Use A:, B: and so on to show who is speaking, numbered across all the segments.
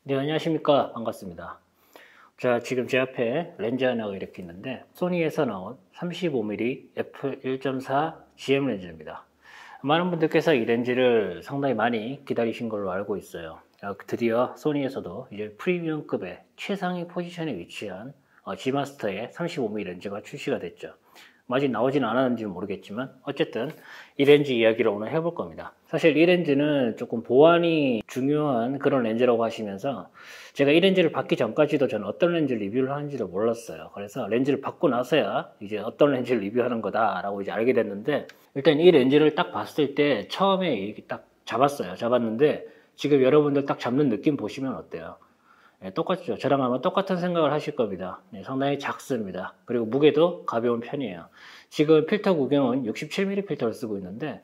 A: 네, 안녕하십니까. 반갑습니다. 자, 지금 제 앞에 렌즈 하나가 이렇게 있는데, 소니에서 나온 35mm f1.4 GM 렌즈입니다. 많은 분들께서 이 렌즈를 상당히 많이 기다리신 걸로 알고 있어요. 드디어 소니에서도 이제 프리미엄급의 최상위 포지션에 위치한 G마스터의 35mm 렌즈가 출시가 됐죠. 아직 나오진 않았는지는 모르겠지만 어쨌든 이 렌즈 이야기를 오늘 해볼 겁니다. 사실 이 렌즈는 조금 보안이 중요한 그런 렌즈라고 하시면서 제가 이 렌즈를 받기 전까지도 저는 어떤 렌즈를 리뷰를 하는지를 몰랐어요. 그래서 렌즈를 받고 나서야 이제 어떤 렌즈를 리뷰하는 거다라고 이제 알게 됐는데, 일단 이 렌즈를 딱 봤을 때 처음에 이렇게 딱 잡았어요. 잡았는데 지금 여러분들 딱 잡는 느낌 보시면 어때요? 네, 똑같죠. 저랑 아마 똑같은 생각을 하실 겁니다. 네, 상당히 작습니다. 그리고 무게도 가벼운 편이에요. 지금 필터 구경은 67mm 필터를 쓰고 있는데,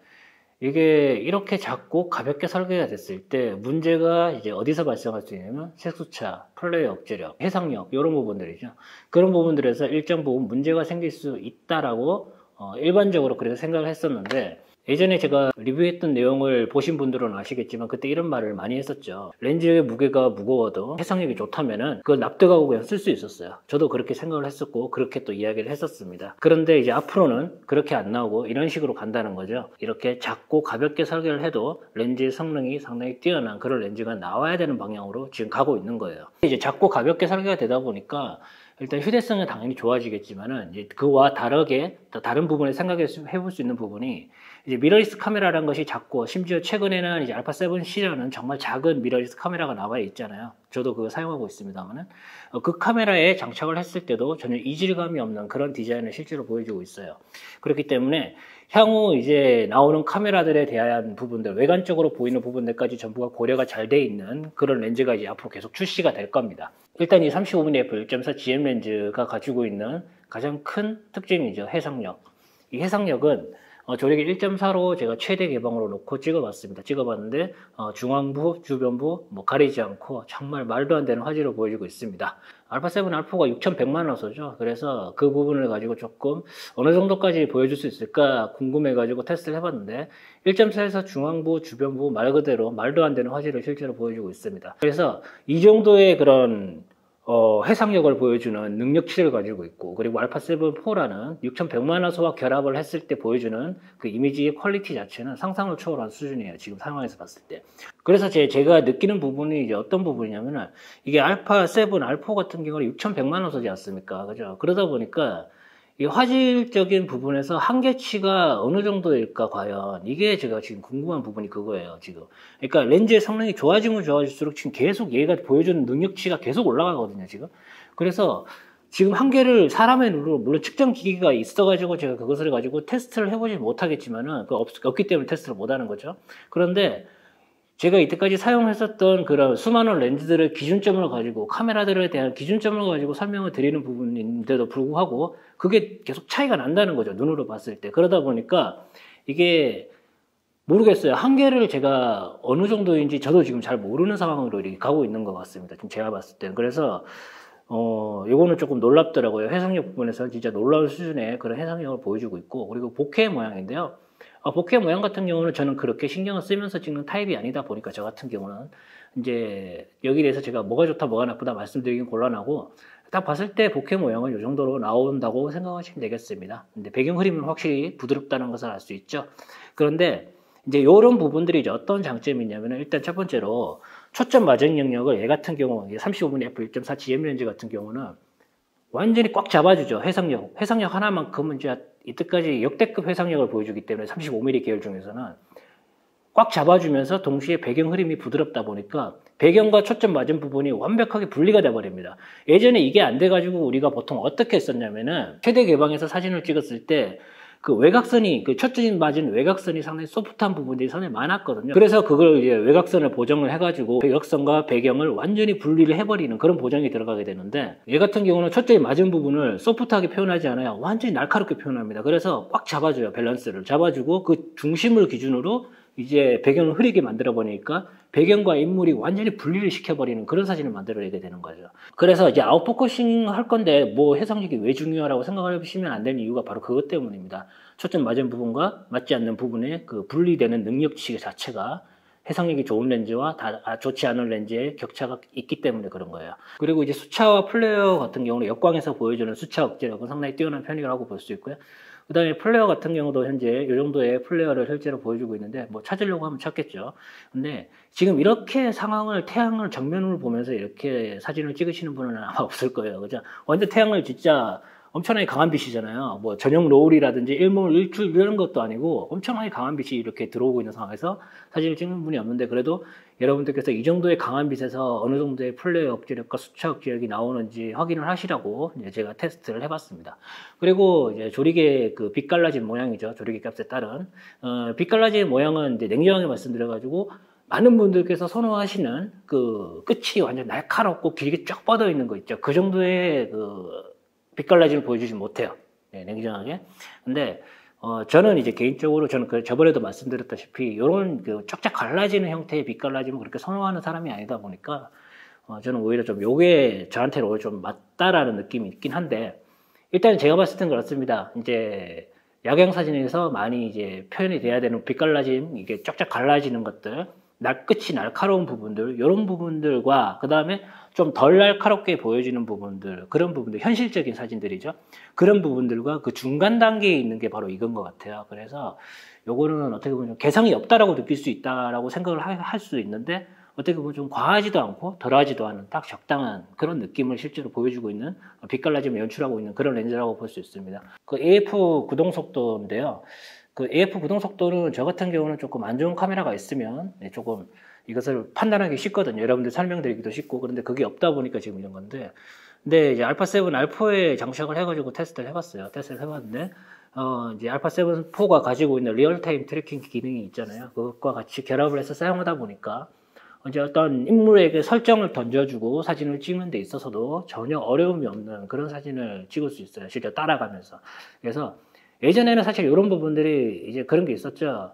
A: 이게 이렇게 작고 가볍게 설계가 됐을 때 문제가 이제 어디서 발생할 수 있냐면 색수차, 플레이 억제력, 해상력 이런 부분들이죠. 그런 부분들에서 일정 부분 문제가 생길 수 있다라고 일반적으로 그렇게 생각을 했었는데, 예전에 제가 리뷰했던 내용을 보신 분들은 아시겠지만 그때 이런 말을 많이 했었죠. 렌즈의 무게가 무거워도 해상력이 좋다면은 그걸 납득하고 그냥 쓸 수 있었어요. 저도 그렇게 생각을 했었고 그렇게 또 이야기를 했었습니다. 그런데 이제 앞으로는 그렇게 안 나오고 이런 식으로 간다는 거죠. 이렇게 작고 가볍게 설계를 해도 렌즈의 성능이 상당히 뛰어난 그런 렌즈가 나와야 되는 방향으로 지금 가고 있는 거예요. 이제 작고 가볍게 설계가 되다 보니까 일단 휴대성은 당연히 좋아지겠지만은 이제 그와 다르게 다른 부분을 생각해 볼 수 있는 부분이, 이제 미러리스 카메라라는 것이 작고, 심지어 최근에는 이제 알파7C라는 정말 작은 미러리스 카메라가 나와 있잖아요. 저도 그거 사용하고 있습니다만은 그 카메라에 장착을 했을 때도 전혀 이질감이 없는 그런 디자인을 실제로 보여주고 있어요. 그렇기 때문에 향후 이제 나오는 카메라들에 대한 부분들, 외관적으로 보이는 부분들까지 전부가 고려가 잘 돼 있는 그런 렌즈가 이제 앞으로 계속 출시가 될 겁니다. 일단 이 35mm f1.4 GM 렌즈가 가지고 있는 가장 큰 특징이죠. 해상력. 이 해상력은 조력이 1.4로 제가 최대 개방으로 놓고 찍어봤습니다. 찍어봤는데 중앙부, 주변부 가리지 않고 정말 말도 안 되는 화질을 보여주고 있습니다. 알파7 알포가 6100만 화소죠. 그래서 그 부분을 가지고 조금 어느 정도까지 보여줄 수 있을까 궁금해가지고 테스트를 해봤는데 1.4에서 중앙부, 주변부 말 그대로 말도 안 되는 화질을 실제로 보여주고 있습니다. 그래서 이 정도의 그런 해상력을 보여주는 능력치를 가지고 있고, 그리고 알파7-4라는 6100만 화소와 결합을 했을 때 보여주는 그 이미지의 퀄리티 자체는 상상을 초월한 수준이에요. 지금 상황에서 봤을 때. 그래서 제가 느끼는 부분이 이제 어떤 부분이냐면은, 이게 알파7, 알포 같은 경우는 6100만 화소지 않습니까? 그죠? 그러다 보니까 이 화질적인 부분에서 한계치가 어느 정도일까, 과연. 이게 제가 지금 궁금한 부분이 그거예요, 지금. 그러니까 렌즈의 성능이 좋아지면 좋아질수록 지금 계속 얘가 보여주는 능력치가 계속 올라가거든요, 지금. 그래서 지금 한계를 사람의 눈으로, 물론 측정 기기가 있어가지고 제가 그것을 가지고 테스트를 해보지 못하겠지만은, 없기 때문에 테스트를 못하는 거죠. 그런데 제가 이때까지 사용했었던 그런 수많은 렌즈들의 기준점을 가지고, 카메라들에 대한 기준점을 가지고 설명을 드리는 부분인데도 불구하고 그게 계속 차이가 난다는 거죠, 눈으로 봤을 때. 그러다 보니까 이게 모르겠어요. 한계를 제가 어느 정도인지 저도 지금 잘 모르는 상황으로 이렇게 가고 있는 것 같습니다, 지금 제가 봤을 때는. 그래서 이거는 조금 놀랍더라고요. 해상력 부분에서 진짜 놀라운 수준의 그런 해상력을 보여주고 있고, 그리고 보케 모양인데요. 보케 모양 같은 경우는 저는 그렇게 신경을 쓰면서 찍는 타입이 아니다 보니까, 저 같은 경우는 이제 여기에 대해서 제가 뭐가 좋다 뭐가 나쁘다 말씀드리긴 곤란하고, 딱 봤을 때 보케 모양은 이 정도로 나온다고 생각하시면 되겠습니다. 근데 배경 흐림은 확실히 부드럽다는 것을 알 수 있죠. 그런데 이제 이런 부분들이 이제 어떤 장점이 있냐면, 일단 첫 번째로 초점 마정 영역을, 얘 같은 경우 35mm f1.4 GM 렌즈 같은 경우는 완전히 꽉 잡아주죠. 해상력 하나만큼은 이제 이때까지 역대급 해상력을 보여주기 때문에 35mm 계열 중에서는 꽉 잡아주면서 동시에 배경 흐림이 부드럽다 보니까 배경과 초점 맞은 부분이 완벽하게 분리가 돼버립니다. 예전에 이게 안 돼가지고 우리가 보통 어떻게 했었냐면은, 최대 개방에서 사진을 찍었을 때 그 외곽선이, 그 초점 맞은 외곽선이 상당히 소프트한 부분들이 상당히 많았거든요. 그래서 그걸 이제 외곽선을 보정을 해가지고 외곽선과 배경을 완전히 분리를 해버리는 그런 보정이 들어가게 되는데, 얘 같은 경우는 초점이 맞은 부분을 소프트하게 표현하지 않아요. 완전히 날카롭게 표현합니다. 그래서 꽉 잡아줘요. 밸런스를 잡아주고 그 중심을 기준으로 이제 배경을 흐리게 만들어 보니까 배경과 인물이 완전히 분리를 시켜버리는 그런 사진을 만들어내게 되는 거죠. 그래서 이제 아웃포커싱 할 건데 뭐 해상력이 왜 중요하라고 생각하시면 안 되는 이유가 바로 그것 때문입니다. 초점 맞은 부분과 맞지 않는 부분의 그 분리되는 능력치 자체가 해상력이 좋은 렌즈와 좋지 않은 렌즈의 격차가 있기 때문에 그런 거예요. 그리고 이제 수차와 플레어 같은 경우는 역광에서 보여주는 수차 억제력은 상당히 뛰어난 편이라고 볼 수 있고요. 그 다음에 플레어 같은 경우도 현재 이 정도의 플레어를 실제로 보여주고 있는데, 뭐 찾으려고 하면 찾겠죠. 근데 지금 이렇게 상황을, 태양을 정면으로 보면서 이렇게 사진을 찍으시는 분은 아마 없을 거예요. 그죠? 완전 태양을 진짜 엄청나게 강한 빛이잖아요. 뭐 저녁 노을이라든지 일몰, 일출 이런 것도 아니고 엄청나게 강한 빛이 이렇게 들어오고 있는 상황에서 사진을 찍는 분이 없는데, 그래도 여러분들께서 이 정도의 강한 빛에서 어느 정도의 플레어 억제력과 수차 억제력이 나오는지 확인을 하시라고 이제 제가 테스트를 해봤습니다. 그리고 이제 조리개 그 빛 갈라진 모양이죠. 조리개 값에 따른 빛 갈라진 모양은 이제 냉정하게 말씀드려가지고 많은 분들께서 선호하시는 그 끝이 완전 날카롭고 길게 쫙 뻗어 있는 거 있죠. 그 정도의 그 빛 갈라짐을 보여주지 못해요. 네, 냉정하게. 근데 저는 이제 개인적으로 저는 저번에도 말씀드렸다시피 이런 그 쫙쫙 갈라지는 형태의 빛 갈라짐을 그렇게 선호하는 사람이 아니다 보니까 저는 오히려 좀 요게 저한테는 오히려 좀 맞다라는 느낌이 있긴 한데, 일단 제가 봤을 땐 그렇습니다. 이제 야경 사진에서 많이 이제 표현이 돼야 되는 빛 갈라짐, 이게 쫙쫙 갈라지는 것들, 끝이 날카로운 부분들, 이런 부분들과 그 다음에 좀 덜 날카롭게 보여지는 부분들, 그런 부분들, 현실적인 사진들이죠. 그런 부분들과 그 중간 단계에 있는 게 바로 이건 것 같아요. 그래서 요거는 어떻게 보면 개성이 없다라고 느낄 수 있다라고 생각을 할 수 있는데, 어떻게 보면 좀 과하지도 않고 덜하지도 않은 딱 적당한 그런 느낌을 실제로 보여주고 있는, 빛 갈라짐을 연출하고 있는 그런 렌즈라고 볼 수 있습니다. 그 AF 구동 속도인데요. 그 AF 구동 속도는 저 같은 경우는 조금 안 좋은 카메라가 있으면 조금 이것을 판단하기 쉽거든요. 여러분들 설명드리기도 쉽고. 그런데 그게 없다 보니까 지금 이런 건데, 근데 이제 알파7 R4에 장착을 해가지고 테스트를 해봤어요. 테스트를 해봤는데 이제 알파7 4가 가지고 있는 리얼타임 트래킹 기능이 있잖아요. 그것과 같이 결합을 해서 사용하다 보니까 이제 어떤 인물에게 설정을 던져주고 사진을 찍는 데 있어서도 전혀 어려움이 없는 그런 사진을 찍을 수 있어요. 실제 따라가면서. 그래서 예전에는 사실 이런 부분들이 이제 그런 게 있었죠.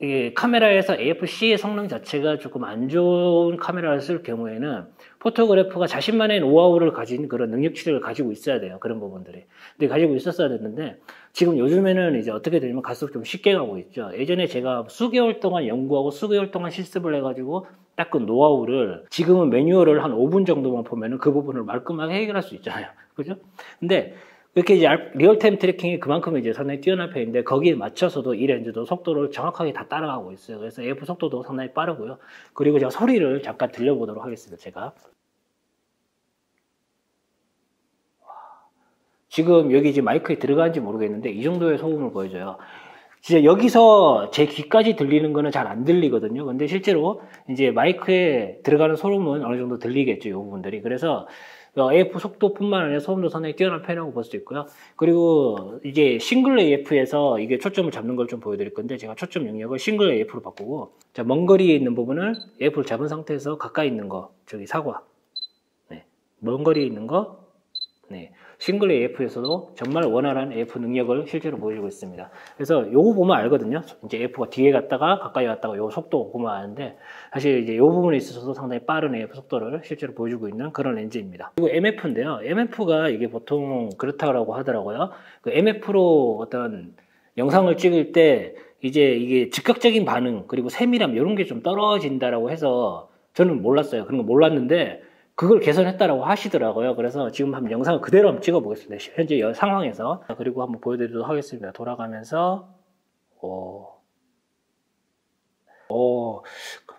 A: 이 카메라에서 AFC의 성능 자체가 조금 안 좋은 카메라를 쓸 경우에는 포토그래퍼가 자신만의 노하우를 가진 그런 능력치를 가지고 있어야 돼요. 그런 부분들이. 근데 가지고 있었어야 됐는데, 지금 요즘에는 이제 어떻게 되면 갈수록 좀 쉽게 가고 있죠. 예전에 제가 수개월 동안 연구하고 수개월 동안 실습을 해가지고 딱 그 노하우를 지금은 매뉴얼을 한 5분 정도만 보면은 그 부분을 말끔하게 해결할 수 있잖아요. 그죠? 근데 이렇게 이제 리얼타임 트래킹이 그만큼 이제 상당히 뛰어난 편인데, 거기에 맞춰서도 이 렌즈도 속도를 정확하게 다 따라가고 있어요. 그래서 AF 속도도 상당히 빠르고요. 그리고 제가 소리를 잠깐 들려보도록 하겠습니다. 제가 지금 여기 이제 마이크에 들어가는지 모르겠는데 이 정도의 소음을 보여줘요. 진짜 여기서 제 귀까지 들리는 거는 잘 안 들리거든요. 근데 실제로 이제 마이크에 들어가는 소음은 어느 정도 들리겠죠, 이 부분들이. 그래서 AF 속도뿐만 아니라 소음도 상당히 뛰어난 편이라고 볼 수 있고요. 그리고 이제 싱글 AF에서 이게 초점을 잡는 걸 좀 보여드릴 건데, 제가 초점 영역을 싱글 AF로 바꾸고, 자, 먼 거리에 있는 부분을 AF를 잡은 상태에서 가까이 있는 거, 저기 사과, 네, 먼 거리에 있는 거, 네, 싱글 AF에서도 정말 원활한 AF 능력을 실제로 보여주고 있습니다. 그래서 요거 보면 알거든요. 이제 AF가 뒤에 갔다가 가까이 갔다가 요 속도 보면 아는데, 사실 이제 요 부분에 있어서도 상당히 빠른 AF 속도를 실제로 보여주고 있는 그런 렌즈입니다. 그리고 MF인데요. MF가 이게 보통 그렇다고 하더라고요. 그 MF로 어떤 영상을 찍을 때 이제 이게 즉각적인 반응, 그리고 세밀함 이런 게 좀 떨어진다라고 해서 저는 몰랐어요. 그런 거 몰랐는데 그걸 개선했다라고 하시더라고요. 그래서 지금 한번 영상을 그대로 한번 찍어 보겠습니다. 현재 상황에서. 그리고 한번 보여드리도록 하겠습니다. 돌아가면서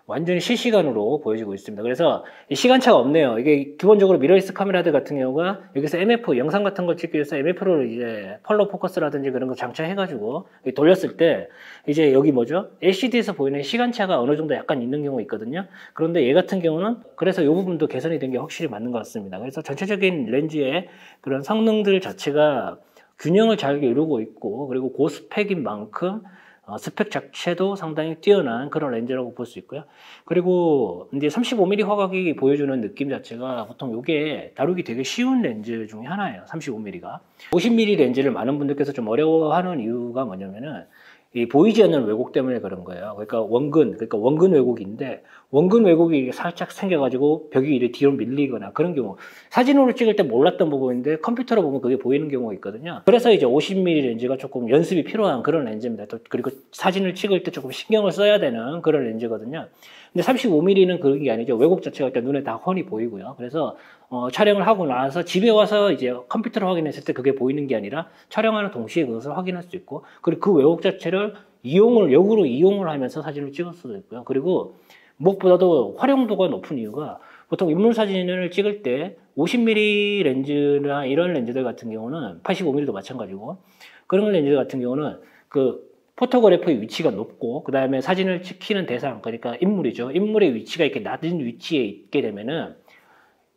A: 완전히 실시간으로 보여지고 있습니다. 그래서 시간차가 없네요. 이게 기본적으로 미러리스 카메라들 같은 경우가 여기서 MF 영상 같은 걸 찍기 위해서 MF를 이제 펄로 포커스라든지 그런 거 장착해가지고 돌렸을 때 이제 여기 뭐죠? LCD에서 보이는 시간차가 어느 정도 약간 있는 경우가 있거든요. 그런데 얘 같은 경우는 그래서 이 부분도 개선이 된 게 확실히 맞는 것 같습니다. 그래서 전체적인 렌즈의 그런 성능들 자체가 균형을 잘 이루고 있고, 그리고 고스펙인 만큼 스펙 자체도 상당히 뛰어난 그런 렌즈라고 볼 수 있고요. 그리고 이제 35mm 화각이 보여주는 느낌 자체가 보통 이게 다루기 되게 쉬운 렌즈 중에 하나예요. 35mm가. 50mm 렌즈를 많은 분들께서 좀 어려워하는 이유가 뭐냐면은 이 보이지 않는 왜곡 때문에 그런 거예요. 그러니까 원근 왜곡인데, 원근 왜곡이 살짝 생겨가지고 벽이 이렇게 뒤로 밀리거나 그런 경우, 사진으로 찍을 때 몰랐던 부분인데 컴퓨터로 보면 그게 보이는 경우가 있거든요. 그래서 이제 50mm 렌즈가 조금 연습이 필요한 그런 렌즈입니다. 또 그리고 사진을 찍을 때 조금 신경을 써야 되는 그런 렌즈거든요. 근데 35mm는 그런 게 아니죠. 왜곡 자체가 일단 눈에 다 훤히 보이고요. 그래서 촬영을 하고 나서 집에 와서 이제 컴퓨터로 확인했을 때 그게 보이는 게 아니라 촬영하는 동시에 그것을 확인할 수 있고, 그리고 그 왜곡 자체를 역으로 이용을 하면서 사진을 찍을 수도 있고요. 그리고 무엇보다도 활용도가 높은 이유가, 보통 인물 사진을 찍을 때 50mm 렌즈나 이런 렌즈들 같은 경우는 85mm도 마찬가지고, 그런 렌즈 같은 경우는 그 포토그래퍼의 위치가 높고, 그 다음에 사진을 찍히는 대상, 그러니까 인물이죠. 인물의 위치가 이렇게 낮은 위치에 있게 되면은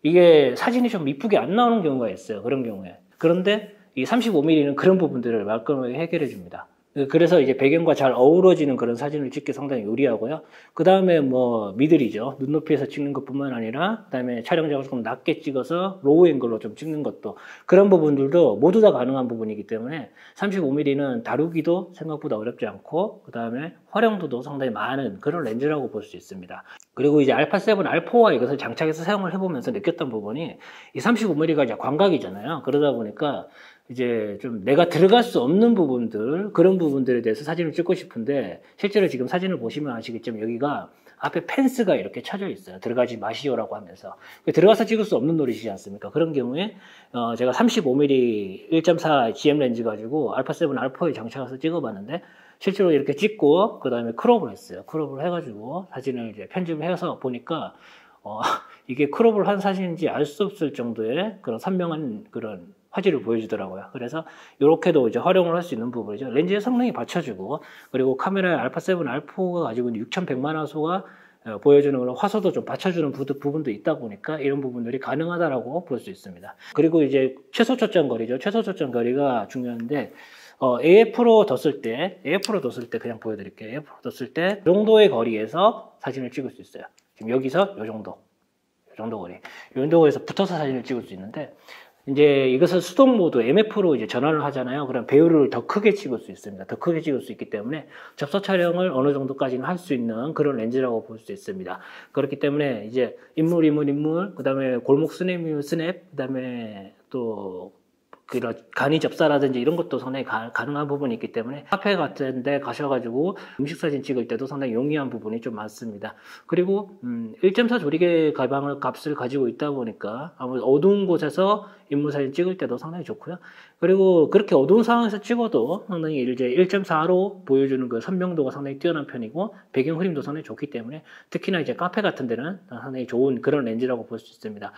A: 이게 사진이 좀 이쁘게 안 나오는 경우가 있어요. 그런 경우에. 그런데 이 35mm는 그런 부분들을 말끔하게 해결해 줍니다. 그래서 이제 배경과 잘 어우러지는 그런 사진을 찍기 상당히 유리하고요. 그 다음에 뭐 미들이죠. 눈높이에서 찍는 것뿐만 아니라, 그 다음에 촬영장을 조금 낮게 찍어서 로우 앵글로 좀 찍는 것도, 그런 부분들도 모두 다 가능한 부분이기 때문에 35mm는 다루기도 생각보다 어렵지 않고, 그 다음에 활용도도 상당히 많은 그런 렌즈라고 볼 수 있습니다. 그리고 이제 알파7 R4와 이것을 장착해서 사용을 해보면서 느꼈던 부분이, 이 35mm가 이제 광각이잖아요. 그러다 보니까 이제 좀 내가 들어갈 수 없는 부분들, 그런 부분들에 대해서 사진을 찍고 싶은데, 실제로 지금 사진을 보시면 아시겠지만 여기가 앞에 펜스가 이렇게 쳐져 있어요. 들어가지 마시오라고 하면서. 들어가서 찍을 수 없는 노릇이지 않습니까? 그런 경우에 제가 35mm 1.4 GM 렌즈 가지고 알파7 R4에 장착해서 찍어봤는데, 실제로 이렇게 찍고 그 다음에 크롭을 했어요. 크롭을 해가지고 사진을 이제 편집을 해서 보니까 이게 크롭을 한 사진인지 알 수 없을 정도의 그런 선명한 그런 화질을 보여주더라고요. 그래서 이렇게도 이제 활용을 할 수 있는 부분이죠. 렌즈의 성능이 받쳐주고, 그리고 카메라의 알파7 R4가 가지고 있는 6100만 화소가 보여주는 그런 화소도 좀 받쳐주는 부분도 있다 보니까 이런 부분들이 가능하다라고 볼 수 있습니다. 그리고 이제 최소 초점 거리죠. 최소 초점 거리가 중요한데, AF로 뒀을 때 그냥 보여드릴게요. AF로 뒀을 때 이 정도의 거리에서 사진을 찍을 수 있어요. 지금 여기서 이 정도 거리, 이 정도 거리에서 붙어서 사진을 찍을 수 있는데, 이제 이것을 수동 모드 MF로 이제 전환을 하잖아요. 그럼 배우를 더 크게 찍을 수 있습니다. 더 크게 찍을 수 있기 때문에 접사 촬영을 어느 정도까지는 할 수 있는 그런 렌즈라고 볼 수 있습니다. 그렇기 때문에 이제 인물, 그 다음에 골목 스냅, 그 다음에 또 그런 간이 접사라든지 이런 것도 상당히 가능한 부분이 있기 때문에 카페 같은 데 가셔가지고 음식 사진 찍을 때도 상당히 용이한 부분이 좀 많습니다. 그리고 1.4 조리개 가방을 값을 가지고 있다 보니까 아무래도 어두운 곳에서 인물 사진 찍을 때도 상당히 좋고요. 그리고 그렇게 어두운 상황에서 찍어도 상당히 이제 1.4로 보여주는 그 선명도가 상당히 뛰어난 편이고, 배경 흐림도 상당히 좋기 때문에 특히나 이제 카페 같은 데는 상당히 좋은 그런 렌즈라고 볼 수 있습니다.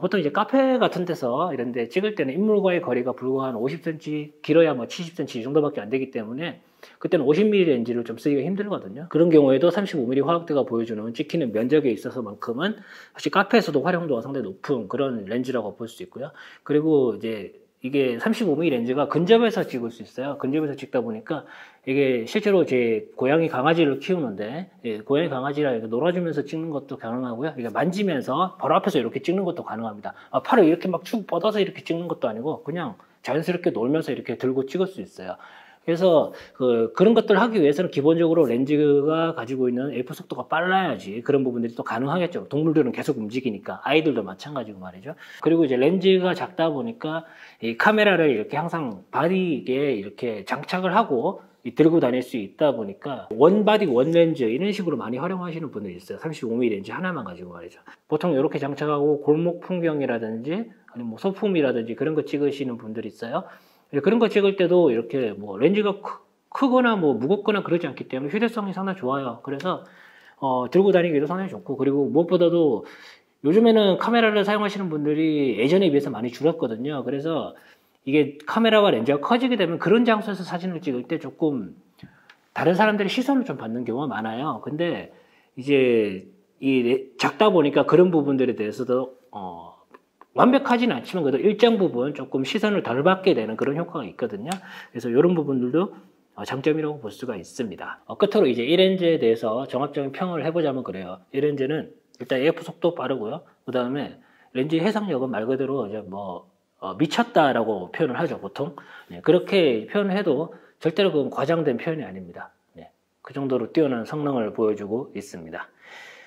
A: 보통 이제 카페 같은 데서 이런 데 찍을 때는 인물과의 거리가 불과 한 50cm, 길어야 뭐 70cm 이 정도밖에 안 되기 때문에 그때는 50mm 렌즈를 좀 쓰기가 힘들거든요. 그런 경우에도 35mm 화각대가 보여주는 찍히는 면적에 있어서만큼은 사실 카페에서도 활용도가 상당히 높은 그런 렌즈라고 볼 수 있고요. 그리고 이제 이게 35mm 렌즈가 근접해서 찍을 수 있어요. 근접해서 찍다 보니까 이게 실제로 제 고양이 강아지를 키우는데, 고양이 강아지랑 이렇게 놀아주면서 찍는 것도 가능하고요. 이게 만지면서 바로 앞에서 이렇게 찍는 것도 가능합니다. 팔을 이렇게 막 쭉 뻗어서 이렇게 찍는 것도 아니고 그냥 자연스럽게 놀면서 이렇게 들고 찍을 수 있어요. 그래서 그런 것들을 하기 위해서는 기본적으로 렌즈가 가지고 있는 F 속도가 빨라야지 그런 부분들이 또 가능하겠죠. 동물들은 계속 움직이니까, 아이들도 마찬가지고 말이죠. 그리고 이제 렌즈가 작다 보니까 이 카메라를 이렇게 항상 바디에 이렇게 장착을 하고 들고 다닐 수 있다 보니까 원바디 원렌즈 이런 식으로 많이 활용하시는 분들이 있어요. 35mm 렌즈 하나만 가지고 말이죠. 보통 이렇게 장착하고 골목 풍경이라든지 아니면 뭐 소품이라든지 그런 거 찍으시는 분들이 있어요. 그런 거 찍을 때도 이렇게 뭐 렌즈가 크거나 뭐 무겁거나 그러지 않기 때문에 휴대성이 상당히 좋아요. 그래서 들고 다니기도 상당히 좋고, 그리고 무엇보다도 요즘에는 카메라를 사용하시는 분들이 예전에 비해서 많이 줄었거든요. 그래서 이게 카메라와 렌즈가 커지게 되면 그런 장소에서 사진을 찍을 때 조금 다른 사람들의 시선을 좀 받는 경우가 많아요. 근데 이제 작다 보니까 그런 부분들에 대해서도 완벽하지는 않지만 그래도 일정 부분 조금 시선을 덜 받게 되는 그런 효과가 있거든요. 그래서 이런 부분들도 장점이라고 볼 수가 있습니다. 끝으로 이제 이 렌즈에 대해서 종합적인 평을 해보자면 그래요. 이 렌즈는 일단 AF 속도 빠르고요. 그 다음에 렌즈 해상력은 말 그대로 이제 미쳤다라고 표현을 하죠, 보통. 네, 그렇게 표현을 해도 절대로 그건 과장된 표현이 아닙니다. 네. 그 정도로 뛰어난 성능을 보여주고 있습니다.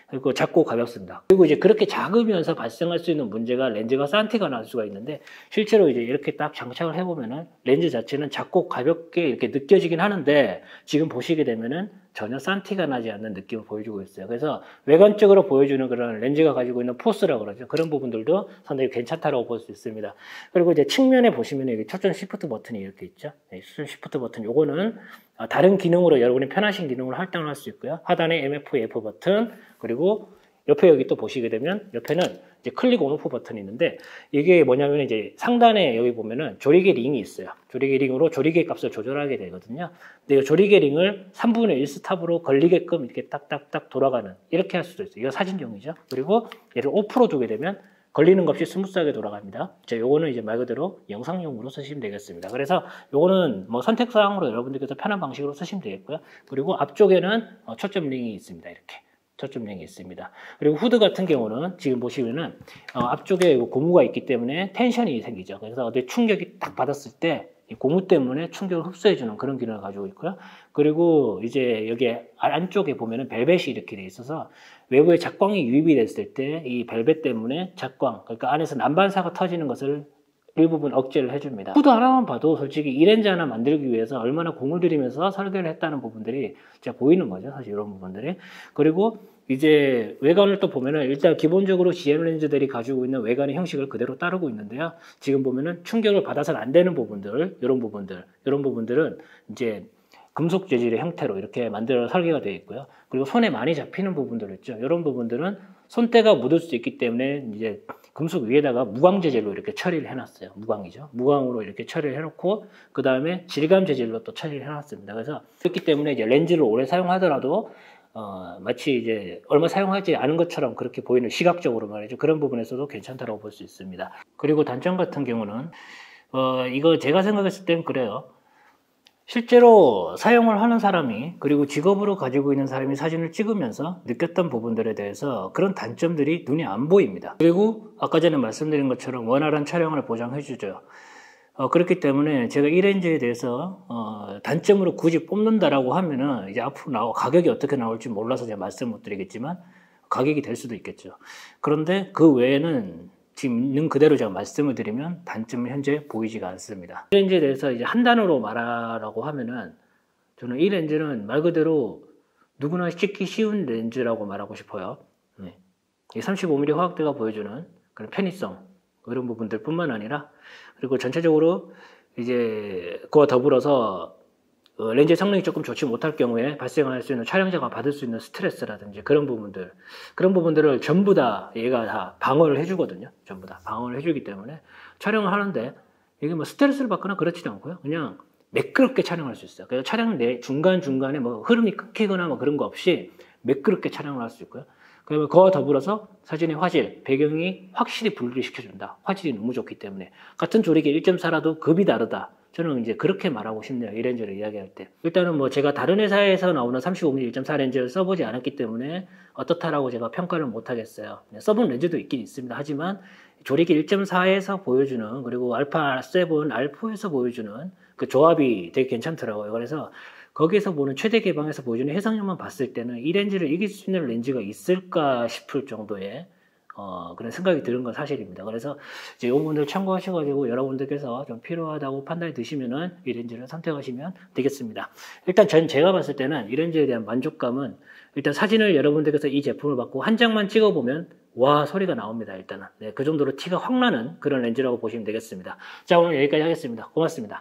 A: 그리고 작고 가볍습니다. 그리고 이제 그렇게 작으면서 발생할 수 있는 문제가 렌즈가 싼티가 날 수가 있는데, 실제로 이제 이렇게 딱 장착을 해보면은 렌즈 자체는 작고 가볍게 이렇게 느껴지긴 하는데, 지금 보시게 되면은 전혀 싼티가 나지 않는 느낌을 보여주고 있어요. 그래서 외관적으로 보여주는 그런 렌즈가 가지고 있는 포스라고 그러죠. 그런 부분들도 상당히 괜찮다라고 볼 수 있습니다. 그리고 이제 측면에 보시면 여기 초점 시프트 버튼이 이렇게 있죠. 초점 시프트 버튼, 요거는 다른 기능으로 여러분이 편하신 기능으로 할당을 할 수 있고요. 하단에 MF, F 버튼, 그리고 옆에 여기 또 보시게 되면 옆에는 이제 클릭 온 오프 버튼이 있는데, 이게 뭐냐면 이제 상단에 여기 보면은 조리개 링이 있어요. 조리개 링으로 조리개 값을 조절하게 되거든요. 근데 이 조리개 링을 3분의 1 스탑으로 걸리게끔 이렇게 딱딱딱 돌아가는, 이렇게 할 수도 있어요. 이거 사진용이죠. 그리고 얘를 오프로 두게 되면 걸리는 것 없이 스무스하게 돌아갑니다. 자, 요거는 이제 말 그대로 영상용으로 쓰시면 되겠습니다. 그래서 요거는 뭐 선택사항으로 여러분들께서 편한 방식으로 쓰시면 되겠고요. 그리고 앞쪽에는 초점 링이 있습니다. 이렇게. 초점 링이 있습니다. 그리고 후드 같은 경우는 지금 보시면은 앞쪽에 고무가 있기 때문에 텐션이 생기죠. 그래서 어디 충격이 딱 받았을 때 이 고무 때문에 충격을 흡수해주는 그런 기능을 가지고 있고요. 그리고 이제 여기 안쪽에 보면은 벨벳이 이렇게 돼 있어서 외부에 작광이 유입이 됐을 때 이 벨벳 때문에 작광, 그러니까 안에서 난반사가 터지는 것을 일부분 억제를 해줍니다. 후드 하나만 봐도 솔직히 이 렌즈 하나 만들기 위해서 얼마나 공을 들이면서 설계를 했다는 부분들이 진짜 보이는 거죠. 사실 이런 부분들이. 그리고 이제 외관을 또 보면은 일단 기본적으로 GM 렌즈들이 가지고 있는 외관의 형식을 그대로 따르고 있는데요. 지금 보면은 충격을 받아서는 안 되는 부분들, 이런 부분들은 이제 금속 재질의 형태로 이렇게 만들어 설계가 되어 있고요. 그리고 손에 많이 잡히는 부분들 있죠. 이런 부분들은 손때가 묻을 수 있기 때문에 이제 금속 위에다가 무광 재질로 이렇게 처리를 해놨어요. 무광이죠. 무광으로 이렇게 처리를 해놓고 그 다음에 질감 재질로 또 처리를 해놨습니다. 그래서 그렇기 때문에 이제 렌즈를 오래 사용하더라도 마치 이제 얼마 사용하지 않은 것처럼 그렇게 보이는, 시각적으로 말이죠. 그런 부분에서도 괜찮다고 볼 수 있습니다. 그리고 단점 같은 경우는 이거 제가 생각했을 땐 그래요. 실제로 사용을 하는 사람이, 그리고 직업으로 가지고 있는 사람이 사진을 찍으면서 느꼈던 부분들에 대해서 그런 단점들이 눈에 안 보입니다. 그리고 아까 전에 말씀드린 것처럼 원활한 촬영을 보장해주죠. 그렇기 때문에 제가 이 렌즈에 대해서 단점으로 굳이 뽑는다라고 하면은 이제 앞으로 가격이 어떻게 나올지 몰라서 제가 말씀 못 드리겠지만 가격이 될 수도 있겠죠. 그런데 그 외에는 지금 있는 그대로 제가 말씀을 드리면 단점은 현재 보이지가 않습니다. 이 렌즈에 대해서 이제 한 단어로 말하라고 하면은 저는 이 렌즈는 말 그대로 누구나 찍기 쉬운 렌즈라고 말하고 싶어요. 네. 35mm 화각대가 보여주는 그런 편의성, 이런 부분들 뿐만 아니라, 그리고 전체적으로 이제 그와 더불어서 렌즈의 성능이 조금 좋지 못할 경우에 발생할 수 있는, 촬영자가 받을 수 있는 스트레스라든지 그런 부분들을 전부 다 얘가 다 방어를 해주거든요. 전부 다 방어를 해주기 때문에 촬영을 하는데 이게 뭐 스트레스를 받거나 그렇지도 않고요. 그냥 매끄럽게 촬영할 수 있어요. 그래서 촬영 내 중간중간에 뭐 흐름이 끊기거나 뭐 그런 거 없이 매끄럽게 촬영을 할 수 있고요. 그러면 그와 더불어서 사진의 화질, 배경이 확실히 분리를 시켜준다. 화질이 너무 좋기 때문에. 같은 조리개 1.4라도 급이 다르다. 저는 이제 그렇게 말하고 싶네요. 이 렌즈를 이야기할 때. 일단은 뭐 제가 다른 회사에서 나오는 35mm 1.4 렌즈를 써보지 않았기 때문에 어떻다라고 제가 평가를 못 하겠어요. 써본 렌즈도 있긴 있습니다. 하지만 조리개 1.4에서 보여주는, 그리고 알파 7, R4에서 보여주는 그 조합이 되게 괜찮더라고요. 그래서 거기에서 보는 최대 개방에서 보여주는 해상력만 봤을 때는 이 렌즈를 이길 수 있는 렌즈가 있을까 싶을 정도의 그런 생각이 드는 건 사실입니다. 그래서 이제 이 부분들 참고하셔가지고 여러분들께서 좀 필요하다고 판단이 드시면은 이 렌즈를 선택하시면 되겠습니다. 일단 제가 봤을 때는 이 렌즈에 대한 만족감은, 일단 사진을 여러분들께서 이 제품을 받고 한 장만 찍어보면 와 소리가 나옵니다. 일단은 네, 그 정도로 티가 확 나는 그런 렌즈라고 보시면 되겠습니다. 자, 오늘 여기까지 하겠습니다. 고맙습니다.